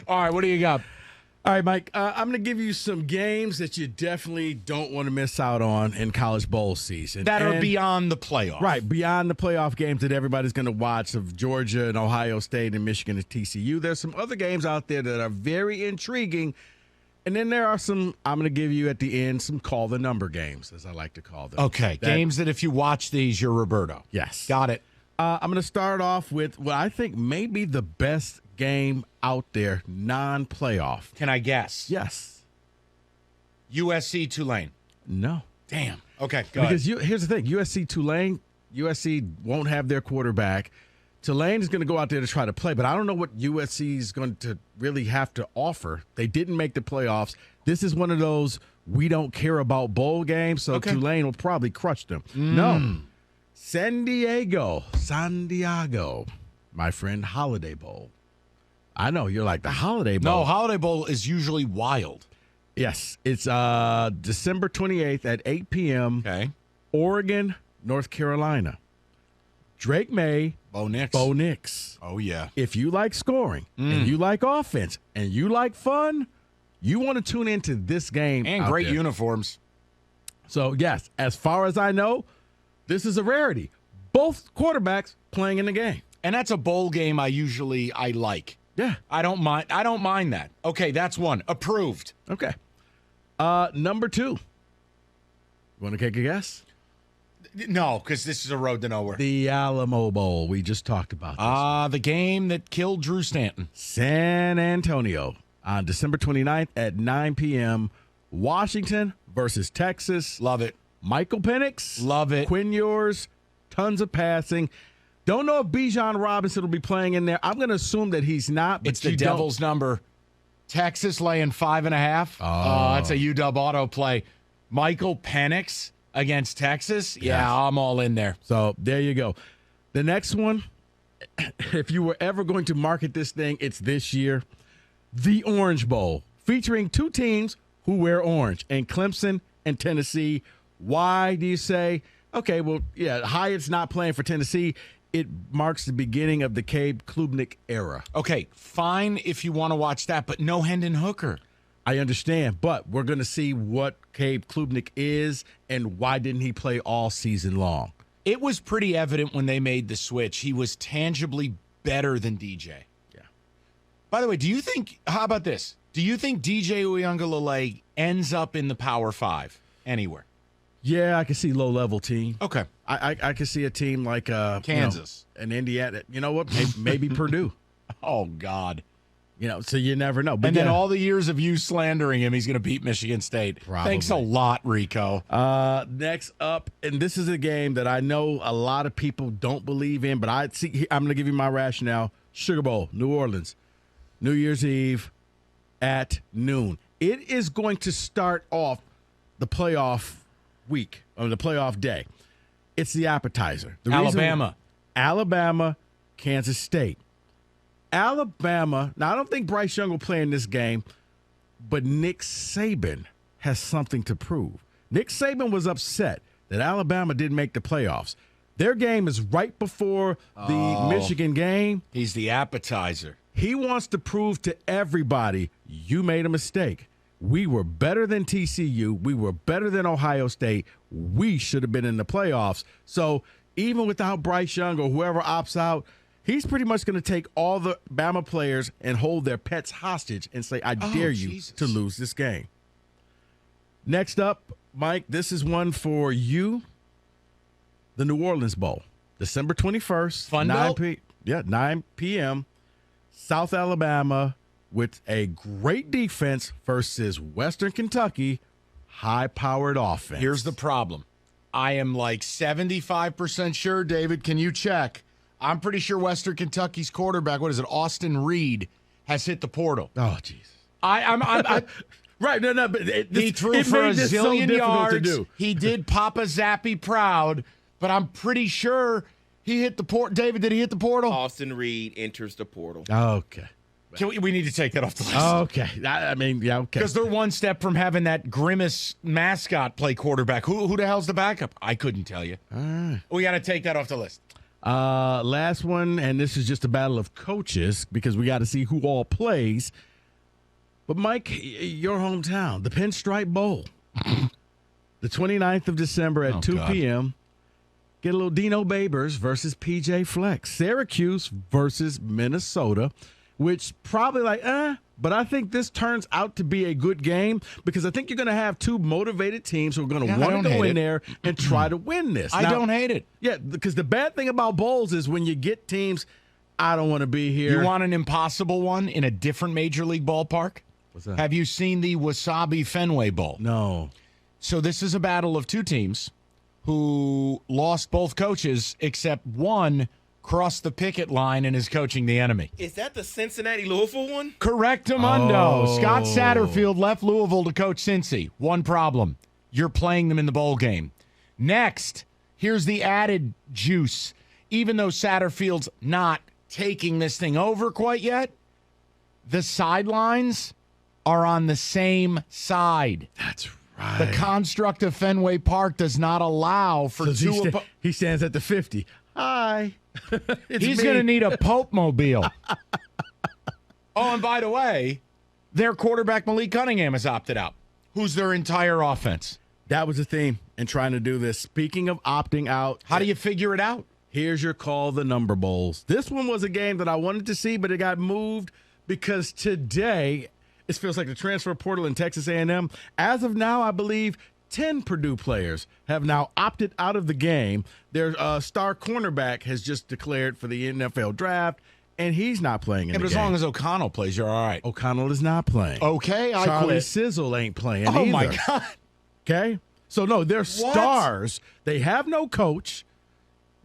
All right, what do you got? All right, Mike, I'm going to give you some games that you definitely don't want to miss out on in college bowl season. That are beyond the playoff. Right, beyond the playoff games that everybody's going to watch of Georgia and Ohio State and Michigan and TCU. There's some other games out there that are very intriguing. And then there are some, I'm going to give you at the end, some call the number games, as I like to call them. Okay, games that if you watch these, you're Roberto. Yes. Got it. I'm going to start off with what I think may be the best game out there, non-playoff. Can I guess? Yes. USC Tulane. No. Damn. Okay, go Because ahead. here's the thing. Tulane, USC won't have their quarterback. Tulane is going to go out there to try to play, but I don't know what USC is going to really have to offer. They didn't make the playoffs. This is one of those we don't care about bowl games, so Tulane will probably crush them. No. San Diego, my friend, Holiday Bowl. I know, you're like, the Holiday Bowl. No, Holiday Bowl is usually wild. Yes, it's December 28th at 8 p.m. Okay. Oregon, North Carolina. Drake May, Bo Nix. Bo Nix. Oh, yeah. If you like scoring and you like offense and you like fun, you want to tune into this game. And out great there. uniforms. So, yes, as far as I know, this is a rarity. Both quarterbacks playing in the game. And that's a bowl game I like. Yeah. I don't mind that. Okay, that's one. Approved. Okay. Number 2. You want to take a guess? No, because this is a road to nowhere. The Alamo Bowl. We just talked about this. The game that killed Drew Stanton. San Antonio on December 29th at 9 p.m. Washington versus Texas. Love it. Michael Penix. Love it. Quinn Ewers. Tons of passing. Don't know if Bijan Robinson will be playing in there. I'm going to assume that he's not. But It's the devil's number. Texas laying 5.5. Oh, that's a UW auto play. Michael Penix against Texas. Yeah, Yes. I'm all in there. So there you go. The next one, if you were ever going to market this thing, it's this year. The Orange Bowl, featuring 2 teams who wear orange, and Clemson and Tennessee. Why do you say? Okay, well, yeah, Hyatt's not playing for Tennessee. It marks the beginning of the Cabe Klubnik era. Okay, fine if you want to watch that, but no Hendon Hooker. I understand, but we're going to see what Cabe Klubnik is and why didn't he play all season long. It was pretty evident when they made the switch. He was tangibly better than DJ. Yeah. By the way, how about this? Do you think DJ Uiagalelei ends up in the Power 5 anywhere? Yeah, I can see low-level team. Okay. I can see a team like Kansas and Indiana. You know what? Maybe Purdue. Oh, God. So you never know. But And then all the years of you slandering him, he's going to beat Michigan State. Probably. Thanks a lot, Rico. Next up, and this is a game that I know a lot of people don't believe in, but I'm going to give you my rationale. Sugar Bowl, New Orleans, New Year's Eve at noon. It is going to start off the playoff week, or the playoff day. It's the appetizer. Alabama, Kansas State. Alabama, now I don't think Bryce Young will play in this game, but Nick Saban has something to prove. Nick Saban was upset that Alabama didn't make the playoffs. Their game is right before the Michigan game. He's the appetizer. He wants to prove to everybody, you made a mistake. We were better than TCU. We were better than Ohio State. We should have been in the playoffs. So even without Bryce Young or whoever opts out, he's pretty much going to take all the Bama players and hold their pets hostage and say, I dare you to lose this game. Next up, Mike, this is one for you. The New Orleans Bowl, December 21st. 9 p.m. South Alabama with a great defense versus Western Kentucky, high-powered offense. Here's the problem. I am like 75% sure, David, can you check? I'm pretty sure Western Kentucky's quarterback, Austin Reed, has hit the portal. Oh, jeez. I Right, no, but he threw for a zillion yards. To do. He did Papa Zappy proud, but I'm pretty sure he hit the portal. David, did he hit the portal? Austin Reed enters the portal. Okay. We need to take that off the list. Okay. Okay. Because they're one step from having that Grimace mascot play quarterback. Who the hell's the backup? I couldn't tell you. We got to take that off the list. Last one, and this is just a battle of coaches because we got to see who all plays. But, Mike, your hometown, the Pinstripe Bowl, the 29th of December at 2 p.m., get a little Dino Babers versus PJ Flex. Syracuse versus Minnesota, which probably but I think this turns out to be a good game because I think you're going to have two motivated teams who are going to want to go in there and try to win this. I don't hate it. Yeah, because the bad thing about bowls is when you get teams, I don't want to be here. You want an impossible one in a different major league ballpark? What's that? Have you seen the Wasabi Fenway Bowl? No. So this is a battle of two teams who lost both coaches except one crossed the picket line and is coaching the enemy. Is that the Cincinnati-Louisville one? Correctamundo. Oh. Scott Satterfield left Louisville to coach Cincy. One problem. You're playing them in the bowl game. Next, here's the added juice. Even though Satterfield's not taking this thing over quite yet, the sidelines are on the same side. That's right. The construct of Fenway Park does not allow for two. He stands at the 50. Hi. He's going to need a Pope mobile. Oh, and by the way, their quarterback Malik Cunningham has opted out. Who's their entire offense? That was the theme in trying to do this. Speaking of opting out, How do you figure it out? here's your call the number bowls. This one was a game that I wanted to see, but it got moved because today it feels like the transfer portal in Texas A&M. As of now, I believe 10 Purdue players have now opted out of the game. Their star cornerback has just declared for the NFL draft, and he's not playing in the But game. as long as O'Connell plays, you're all right. O'Connell is not playing. Okay, I Charlie quit. Sizzle ain't playing Oh, either. my God. Okay? So, no, they're stars. They have no coach.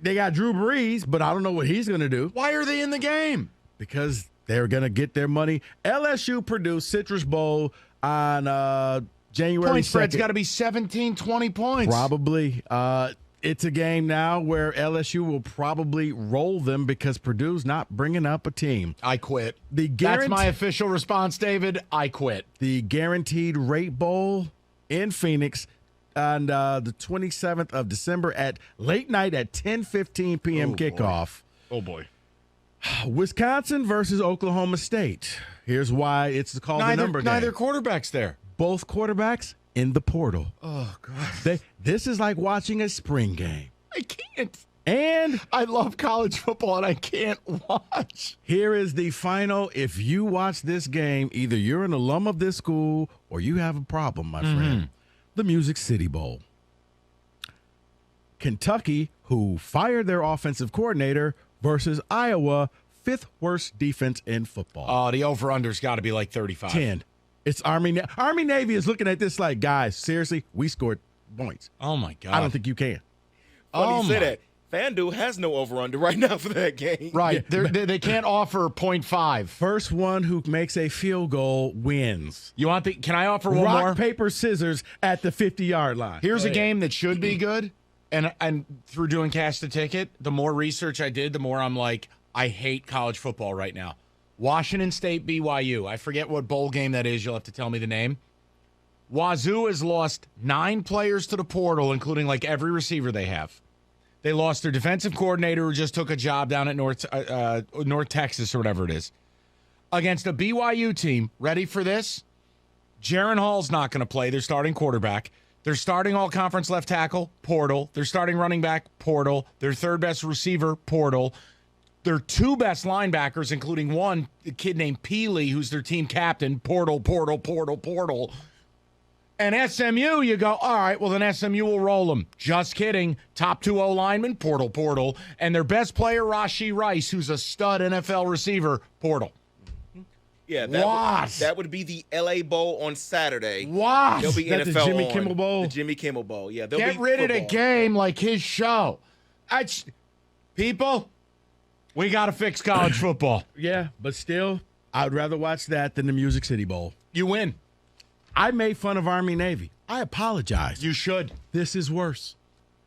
They got Drew Brees, but I don't know what he's going to do Why are they in the game? because they're going to get their money. LSU Purdue Citrus Bowl on January Point spread's 2nd. got to be 17, 20 points. Probably. It's a game now where LSU will probably roll them because Purdue's not bringing up a team. I quit. The That's my official response, David. I quit. The Guaranteed Rate Bowl in Phoenix on the 27th of December at late night at 10:15 p.m. kickoff. Oh, boy. Wisconsin versus Oklahoma State. Here's why it's called the number game. Neither quarterback's there. Both quarterbacks in the portal. Oh, God. This is like watching a spring game. I can't. And I love college football, and I can't watch. here is the final. If you watch this game, either you're an alum of this school or you have a problem, my friend. The Music City Bowl. Kentucky, who fired their offensive coordinator, versus Iowa, fifth worst defense in football. Oh, the over-under's got to be like 35. 10. It's Army. Army Navy is looking at this like, guys, seriously, we scored points. Oh, my God. I don't think you can. Funny you say my. that. FanDuel has no over-under right now for that game. Right. They can't offer 0.5. First one who makes a field goal wins. You want the? Can I offer one Rock, more? paper, scissors at the 50-yard line. Here's a game that should be good. And through doing Cash the Ticket, the more research I did, the more I'm like, I hate college football right now. Washington State, BYU. I forget what bowl game that is. You'll have to tell me the name. Wazoo has lost 9 players to the portal, including like every receiver they have. They lost their defensive coordinator who just took a job down at North Texas or whatever it is. Against a BYU team, ready for this? Jaron Hall's not going to play. They're starting quarterback. They're starting all-conference left tackle, portal. They're starting running back, portal. Their third best receiver, portal. Their 2 best linebackers, including one a kid named Peely, who's their team captain, portal. And SMU, you go, all right, well, then SMU will roll them. Just kidding. Top 2 O-linemen, portal. And their best player, Rashee Rice, who's a stud NFL receiver, portal. Yeah, What? that would be the LA Bowl on Saturday. What? There'll be That the NFL Jimmy on. Kimmel Bowl? The Jimmy Kimmel Bowl. Yeah, Get rid of the game like his show. People, we got to fix college football. Yeah, but still, I would rather watch that than the Music City Bowl. You win. I made fun of Army Navy. I apologize. You should. This is worse.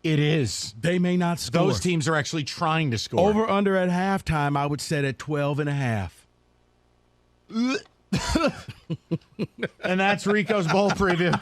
It is. They may not score. Those teams are actually trying to score. Over under at halftime, I would set at 12.5. And that's Rico's bowl preview.